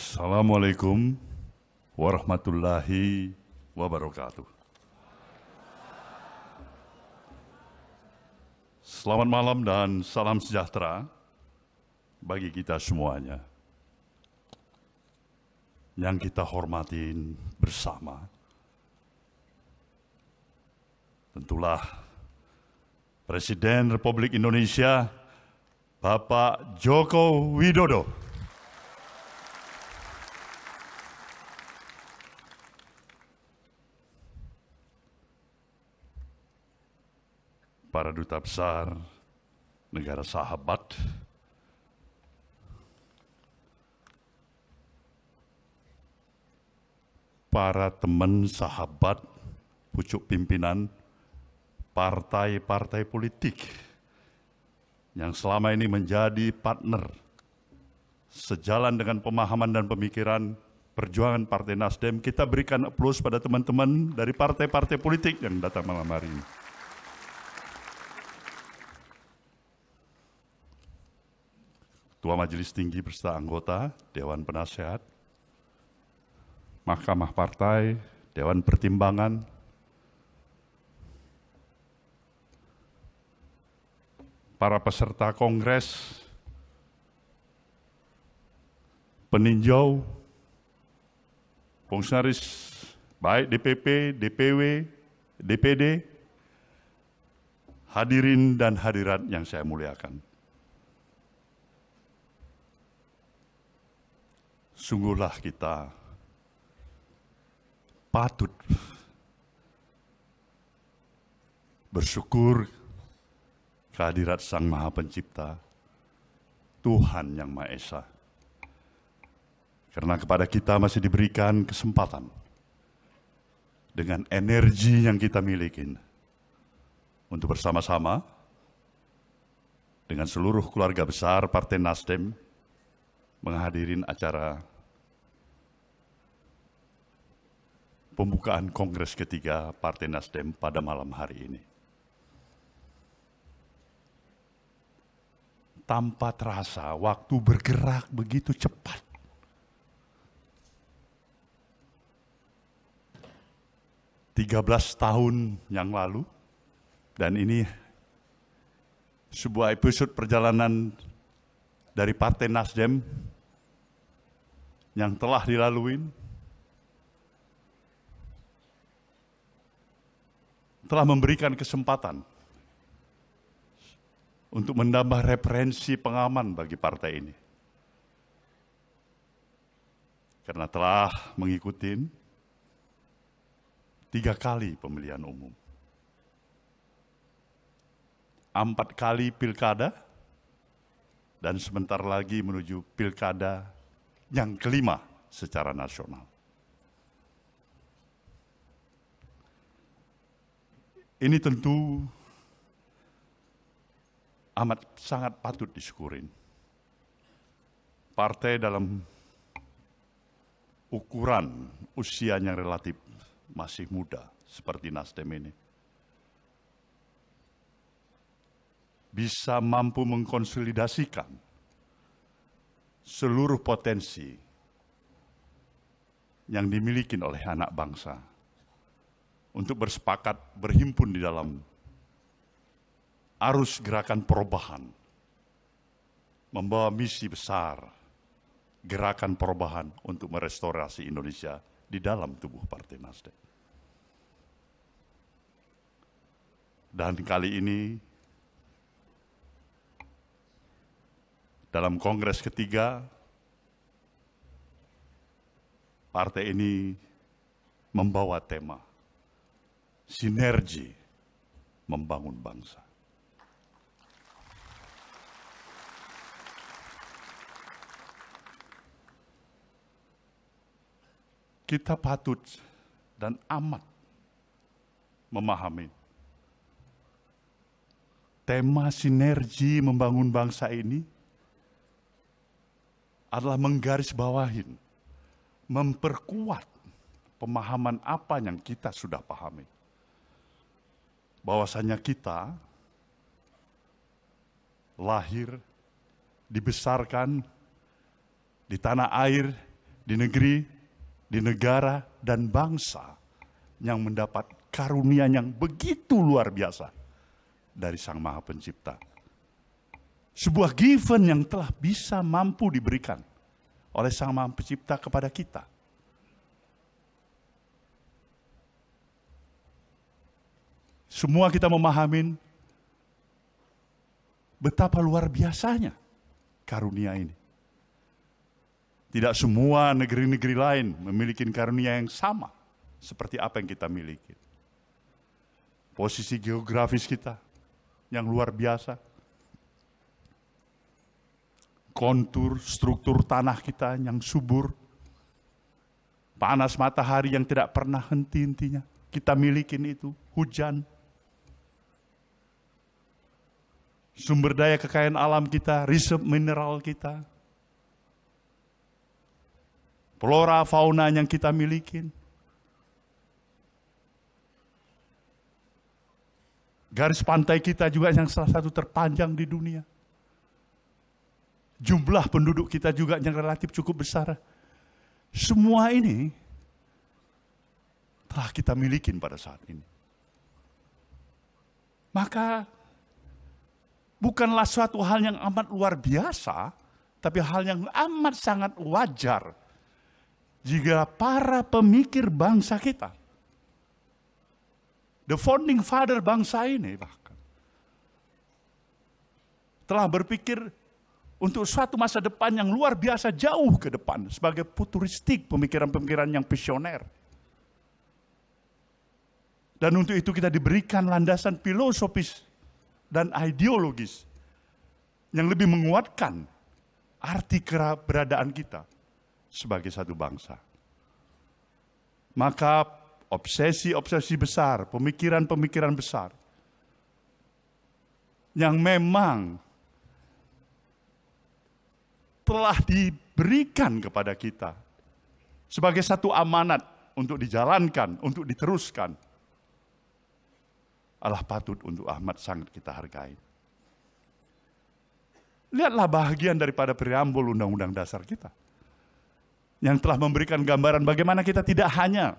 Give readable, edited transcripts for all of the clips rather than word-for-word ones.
Assalamualaikum warahmatullahi wabarakatuh. Selamat malam dan salam sejahtera bagi kita semuanya. Yang kita hormatin bersama, tentulah Presiden Republik Indonesia, Bapak Joko Widodo. Para duta besar negara sahabat, para teman sahabat pucuk pimpinan partai-partai politik yang selama ini menjadi partner sejalan dengan pemahaman dan pemikiran perjuangan Partai Nasdem. Kita berikan aplaus pada teman-teman dari partai-partai politik yang datang malam hari ini. Ketua Majelis Tinggi beserta anggota Dewan Penasehat, Mahkamah Partai, Dewan Pertimbangan, para peserta kongres, peninjau, fungsionaris baik DPP, DPW, DPD, hadirin dan hadirat yang saya muliakan. Sungguhlah kita patut bersyukur kehadirat Sang Maha Pencipta, Tuhan Yang Maha Esa. Karena kepada kita masih diberikan kesempatan dengan energi yang kita miliki untuk bersama-sama dengan seluruh keluarga besar Partai Nasdem menghadirin acara pembukaan Kongres ketiga Partai Nasdem pada malam hari ini. Tanpa terasa, waktu bergerak begitu cepat. Tahun yang lalu, dan ini sebuah episode perjalanan dari Partai Nasdem yang telah dilalui, telah memberikan kesempatan untuk menambah referensi pengaman bagi partai ini. Karena telah mengikuti 3 kali pemilihan umum, 4 kali pilkada, dan sebentar lagi menuju pilkada yang kelima secara nasional. Ini tentu amat sangat patut disyukurin. Partai dalam ukuran usianya relatif masih muda seperti Nasdem ini bisa mampu mengkonsolidasikan seluruh potensi yang dimiliki oleh anak bangsa untuk bersepakat berhimpun di dalam arus gerakan perubahan, membawa misi besar gerakan perubahan untuk merestorasi Indonesia di dalam tubuh Partai Nasdem. Dan kali ini dalam Kongres ketiga, partai ini membawa tema sinergi membangun bangsa. Kita patut dan amat memahami tema sinergi membangun bangsa ini adalah menggarisbawahi, memperkuat pemahaman apa yang kita sudah pahami. Bahwasanya kita lahir, dibesarkan di tanah air di negeri, di negara, dan bangsa yang mendapat karunia yang begitu luar biasa dari Sang Maha Pencipta. Sebuah given yang telah bisa mampu diberikan oleh Sang Maha Pencipta kepada kita. Semua kita memahami betapa luar biasanya karunia ini. Tidak semua negeri-negeri lain memiliki karunia yang sama seperti apa yang kita miliki. Posisi geografis kita yang luar biasa. Kontur, struktur tanah kita yang subur. Panas matahari yang tidak pernah henti-hentinya. Kita miliki itu, hujan. Sumber daya kekayaan alam kita, reserve mineral kita. Flora, fauna yang kita miliki. Garis pantai kita juga yang salah satu terpanjang di dunia. Jumlah penduduk kita juga yang relatif cukup besar. Semua ini telah kita miliki pada saat ini. Maka bukanlah suatu hal yang amat luar biasa, tapi hal yang amat sangat wajar jika para pemikir bangsa kita, the founding father bangsa ini bahkan, telah berpikir untuk suatu masa depan yang luar biasa jauh ke depan sebagai futuristik, pemikiran-pemikiran yang visioner. Dan untuk itu kita diberikan landasan filosofis dan ideologis yang lebih menguatkan arti keberadaan kita sebagai satu bangsa. Maka obsesi-obsesi besar, pemikiran-pemikiran besar yang memang telah diberikan kepada kita sebagai satu amanat untuk dijalankan, untuk diteruskan, adalah patut untuk amat sangat kita hargai. Lihatlah bahagian daripada preambul Undang-Undang Dasar kita yang telah memberikan gambaran bagaimana kita tidak hanya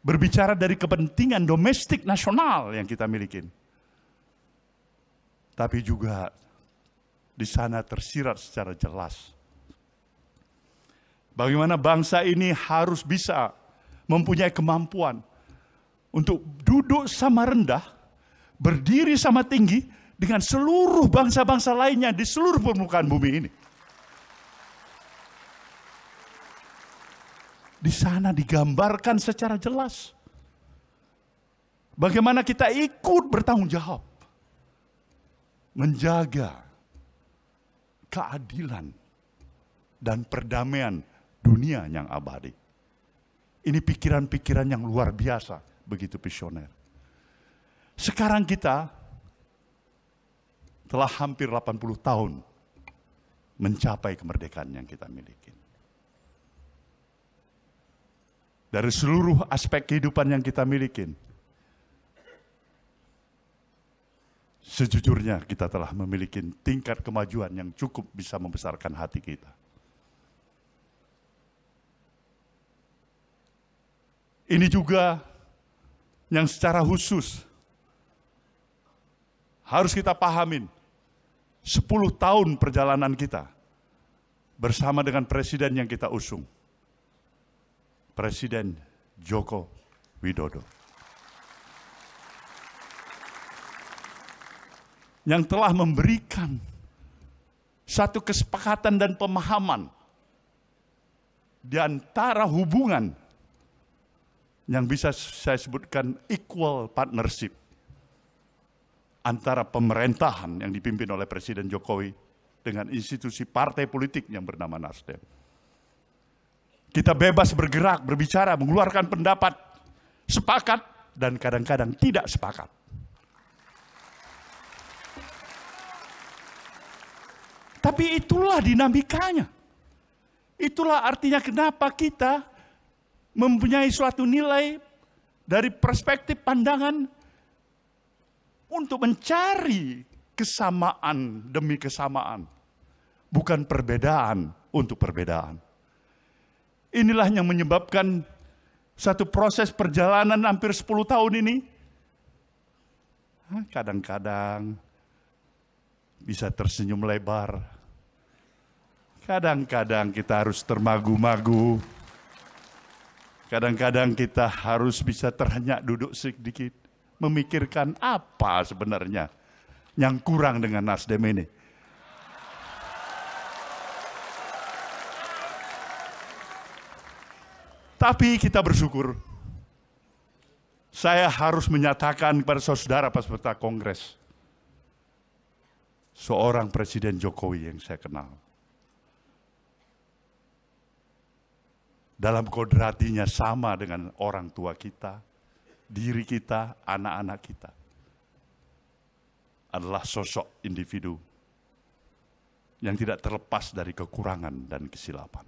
berbicara dari kepentingan domestik nasional yang kita miliki, tapi juga di sana tersirat secara jelas bagaimana bangsa ini harus bisa mempunyai kemampuan untuk duduk sama rendah, berdiri sama tinggi dengan seluruh bangsa-bangsa lainnya di seluruh permukaan bumi ini. Di sana digambarkan secara jelas bagaimana kita ikut bertanggung jawab menjaga keadilan dan perdamaian dunia yang abadi. Ini pikiran-pikiran yang luar biasa, begitu visioner. Sekarang kita telah hampir 80 tahun mencapai kemerdekaan yang kita miliki. Dari seluruh aspek kehidupan yang kita miliki, sejujurnya kita telah memiliki tingkat kemajuan yang cukup bisa membesarkan hati kita. Ini juga yang secara khusus harus kita pahamin. 10 tahun perjalanan kita bersama dengan presiden yang kita usung, Presiden Joko Widodo, yang telah memberikan satu kesepakatan dan pemahaman di antara hubungan yang bisa saya sebutkan equal partnership antara pemerintahan yang dipimpin oleh Presiden Jokowi dengan institusi partai politik yang bernama Nasdem. Kita bebas bergerak, berbicara, mengeluarkan pendapat, sepakat dan kadang-kadang tidak sepakat. Tapi itulah dinamikanya. Itulah artinya kenapa kita mempunyai suatu nilai dari perspektif pandangan untuk mencari kesamaan demi kesamaan. bukan perbedaan untuk perbedaan. Inilah yang menyebabkan satu proses perjalanan hampir 10 tahun ini, kadang-kadang bisa tersenyum lebar, kadang-kadang kita harus termagu-magu, kadang-kadang kita harus bisa terhenyak duduk sedikit, memikirkan apa sebenarnya yang kurang dengan Nasdem ini. Tapi kita bersyukur. Saya harus menyatakan kepada saudara peserta Kongres, seorang Presiden Jokowi yang saya kenal, dalam kodratinya sama dengan orang tua kita, diri kita, anak-anak kita, adalah sosok individu yang tidak terlepas dari kekurangan dan kesilapan.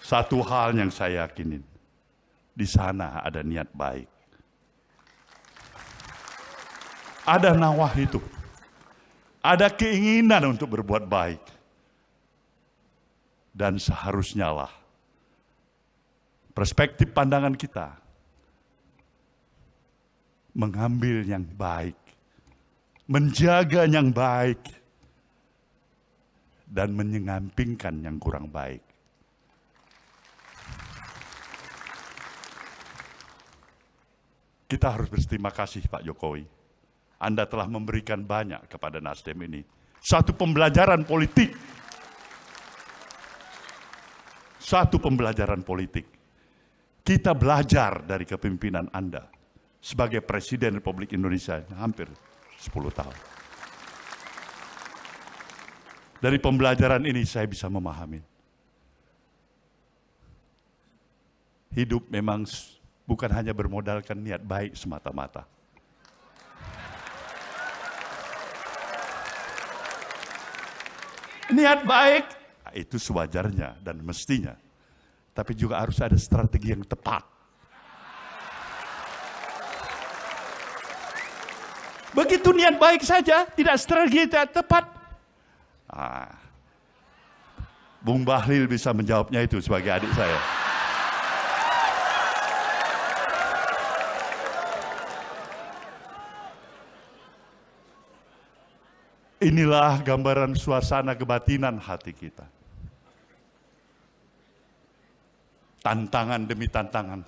Satu hal yang saya yakinin, di sana ada niat baik. Ada nawah itu. Ada keinginan untuk berbuat baik. Dan seharusnya lah perspektif pandangan kita mengambil yang baik, menjaga yang baik, dan menyampingkan yang kurang baik. Kita harus berterima kasih Pak Jokowi. Anda telah memberikan banyak kepada Nasdem ini. Satu pembelajaran politik. Satu pembelajaran politik. Kita belajar dari kepemimpinan Anda sebagai Presiden Republik Indonesia hampir 10 tahun. Dari pembelajaran ini saya bisa memahami. Hidup memang bukan hanya bermodalkan niat baik semata-mata. Niat baik, itu sewajarnya dan mestinya. Tapi juga harus ada strategi yang tepat. Begitu niat baik saja, tidak strategi yang tepat. Bung Bahlil bisa menjawabnya itu sebagai adik saya. Inilah gambaran suasana kebatinan hati kita. Tantangan demi tantangan.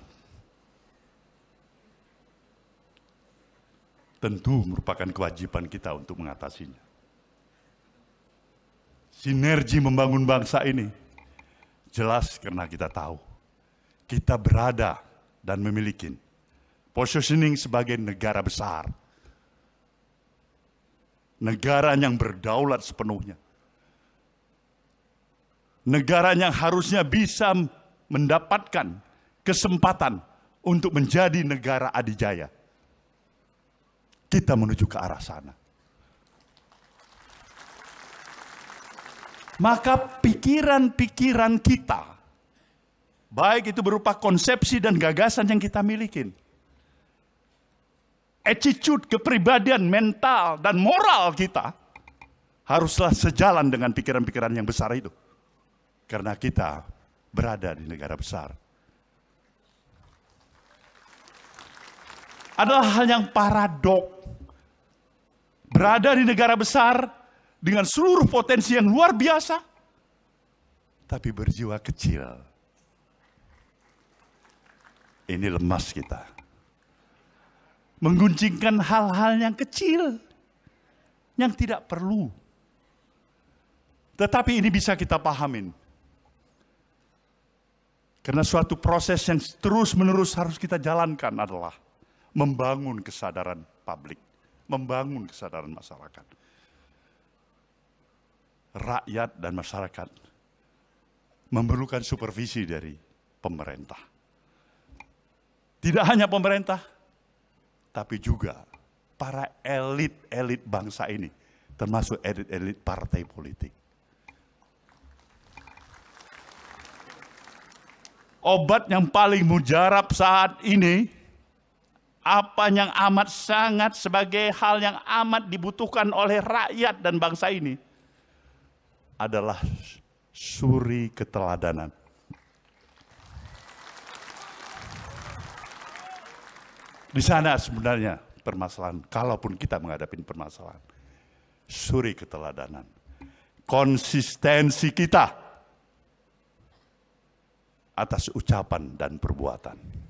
Tentu merupakan kewajiban kita untuk mengatasinya. Sinergi membangun bangsa ini jelas karena kita tahu kita berada dan memiliki positioning sebagai negara besar. Negara yang berdaulat sepenuhnya. Negara yang harusnya bisa mendapatkan kesempatan untuk menjadi negara adidaya. Kita menuju ke arah sana. Maka pikiran-pikiran kita, baik itu berupa konsepsi dan gagasan yang kita miliki, attitude, kepribadian, mental, dan moral kita haruslah sejalan dengan pikiran-pikiran yang besar itu. Karena kita berada di negara besar. Adalah hal yang paradok. Berada di negara besar dengan seluruh potensi yang luar biasa, tapi berjiwa kecil. Ini lemas kita. Mengguncingkan hal-hal yang kecil, yang tidak perlu. Tetapi ini bisa kita pahamin. Karena suatu proses yang terus-menerus harus kita jalankan adalah membangun kesadaran publik, membangun kesadaran masyarakat. Rakyat dan masyarakat memerlukan supervisi dari pemerintah. Tidak hanya pemerintah, tapi juga para elit-elit bangsa ini, termasuk elit-elit partai politik. Obat yang paling mujarab saat ini apa yang amat sangat sebagai hal yang amat dibutuhkan oleh rakyat dan bangsa ini adalah suri keteladanan. Di sana sebenarnya permasalahan, kalaupun kita menghadapi permasalahan, suri keteladanan, konsistensi kita atas ucapan dan perbuatan.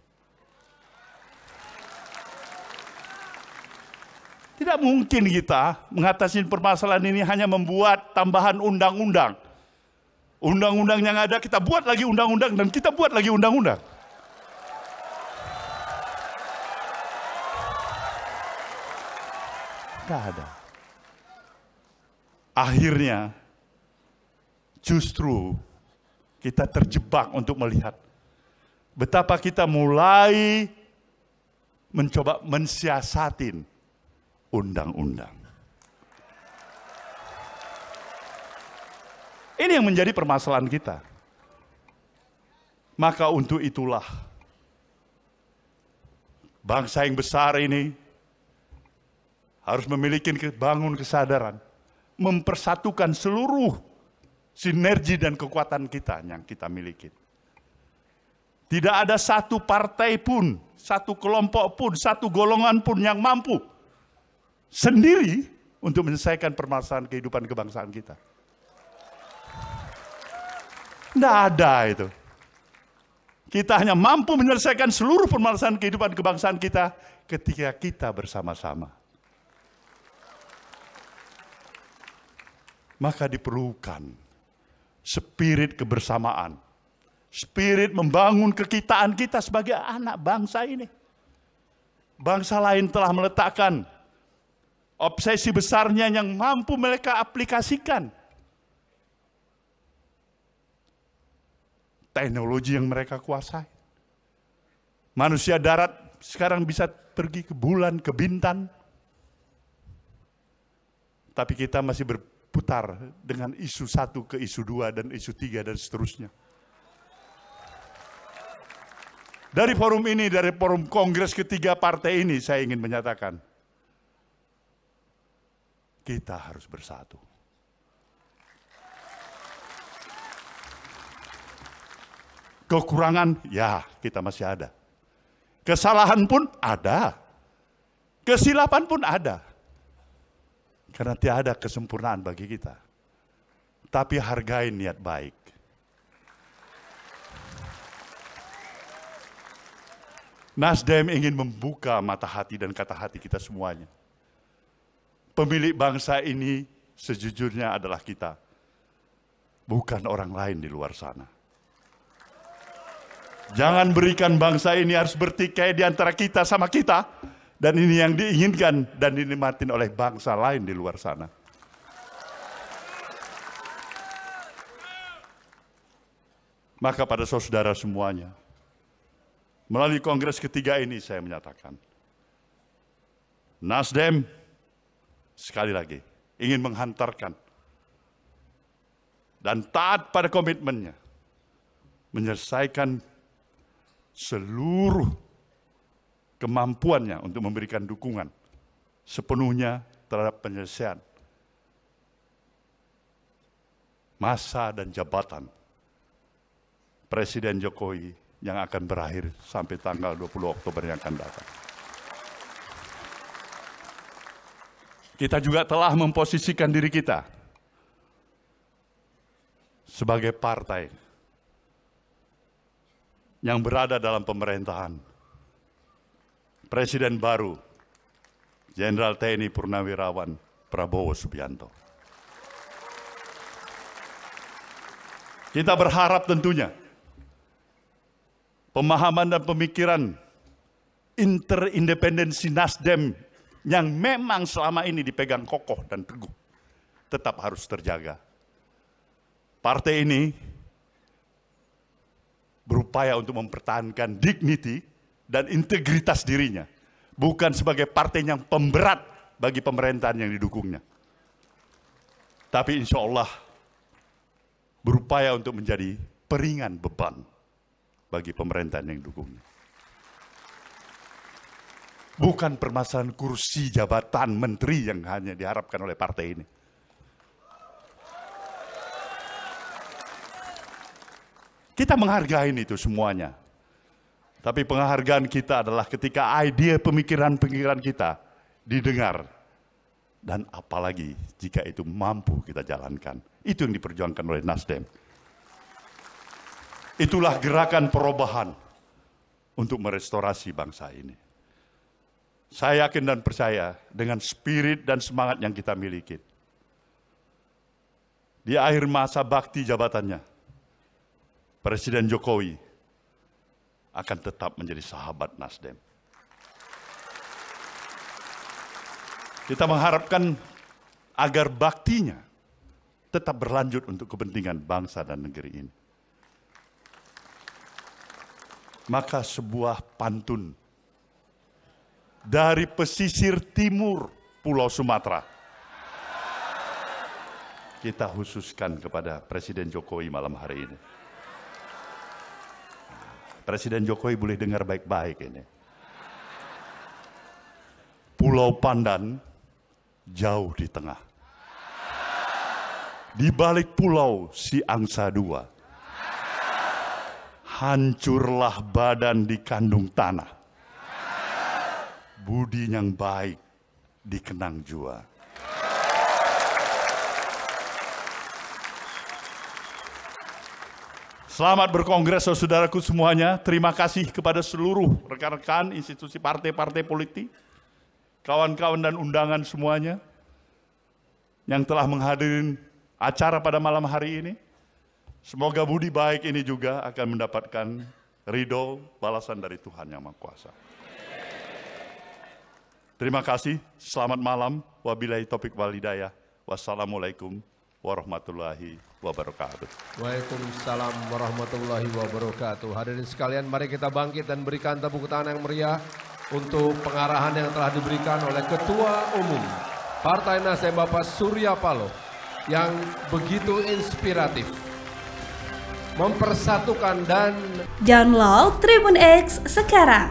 Tidak mungkin kita mengatasi permasalahan ini hanya membuat tambahan undang-undang. Undang-undang yang ada kita buat lagi undang-undang dan kita buat lagi undang-undang. Tidak ada. Akhirnya justru kita terjebak untuk melihat betapa kita mulai mencoba mensiasatin undang-undang. Ini yang menjadi permasalahan kita. Maka untuk itulah bangsa yang besar ini harus memiliki bangun kesadaran, mempersatukan seluruh sinergi dan kekuatan kita yang kita miliki. Tidak ada satu partai pun, satu kelompok pun, satu golongan pun yang mampu sendiri untuk menyelesaikan permasalahan kehidupan kebangsaan kita. Tidak ada itu. Kita hanya mampu menyelesaikan seluruh permasalahan kehidupan kebangsaan kita ketika kita bersama-sama. Maka diperlukan spirit kebersamaan, spirit membangun kekitaan kita sebagai anak bangsa ini. Bangsa lain telah meletakkan obsesi besarnya yang mampu mereka aplikasikan. Teknologi yang mereka kuasai. Manusia darat sekarang bisa pergi ke bulan, ke bintang. Tapi kita masih berputar dengan isu 1 ke isu 2 dan isu 3 dan seterusnya. Dari forum ini, dari forum kongres ketiga partai ini, saya ingin menyatakan, kita harus bersatu. Kekurangan, ya kita masih ada. Kesalahan pun ada. Kesilapan pun ada. Karena tidak ada kesempurnaan bagi kita. Tapi hargai niat baik. Nasdem ingin membuka mata hati dan kata hati kita semuanya. Pemilik bangsa ini sejujurnya adalah kita. Bukan orang lain di luar sana. Jangan berikan bangsa ini harus bertikai di antara kita sama kita. Dan ini yang diinginkan dan dinikmatin oleh bangsa lain di luar sana. Maka pada saudara semuanya, melalui kongres ketiga ini saya menyatakan, Nasdem sekali lagi ingin menghantarkan dan taat pada komitmennya, menyelesaikan seluruh kemampuannya untuk memberikan dukungan sepenuhnya terhadap penyelesaian masa dan jabatan Presiden Jokowi yang akan berakhir sampai tanggal 20 Oktober yang akan datang. Kita juga telah memposisikan diri kita sebagai partai yang berada dalam pemerintahan Presiden baru, Jenderal TNI Purnawirawan Prabowo Subianto. Kita berharap tentunya pemahaman dan pemikiran interindependensi Nasdem yang memang selama ini dipegang kokoh dan teguh tetap harus terjaga. Partai ini berupaya untuk mempertahankan dignity dan integritas dirinya, bukan sebagai partai yang pemberat bagi pemerintahan yang didukungnya. Tapi insya Allah berupaya untuk menjadi peringan beban bagi pemerintahan yang didukungnya. Bukan permasalahan kursi jabatan menteri yang hanya diharapkan oleh partai ini. Kita menghargai itu semuanya. Tapi penghargaan kita adalah ketika ide pemikiran-pemikiran kita didengar. Dan apalagi jika itu mampu kita jalankan. Itu yang diperjuangkan oleh Nasdem. Itulah gerakan perubahan untuk merestorasi bangsa ini. Saya yakin dan percaya dengan spirit dan semangat yang kita miliki. Di akhir masa bakti jabatannya, Presiden Jokowi akan tetap menjadi sahabat Nasdem. Kita mengharapkan agar baktinya tetap berlanjut untuk kepentingan bangsa dan negeri ini. Maka sebuah pantun dari pesisir timur Pulau Sumatera kita khususkan kepada Presiden Jokowi malam hari ini. Presiden Jokowi boleh dengar baik-baik ini. Pulau Pandan jauh di tengah. Di balik pulau si angsa dua. Hancurlah badan dikandung tanah. Budi yang baik dikenang jua. Selamat berkongres saudaraku semuanya. Terima kasih kepada seluruh rekan-rekan institusi partai-partai politik, kawan-kawan dan undangan semuanya yang telah menghadiri acara pada malam hari ini. Semoga budi baik ini juga akan mendapatkan ridho balasan dari Tuhan Yang Maha Kuasa. Terima kasih, selamat malam. Wabillahi taufiq wal hidayah. Wassalamualaikum warahmatullahi wabarakatuh. Waalaikumsalam warahmatullahi wabarakatuh. Hadirin sekalian, mari kita bangkit dan berikan tepuk tangan yang meriah untuk pengarahan yang telah diberikan oleh Ketua Umum Partai Nasdem Bapak Surya Paloh yang begitu inspiratif, mempersatukan dan download Tribun X sekarang,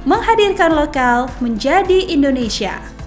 menghadirkan lokal menjadi Indonesia.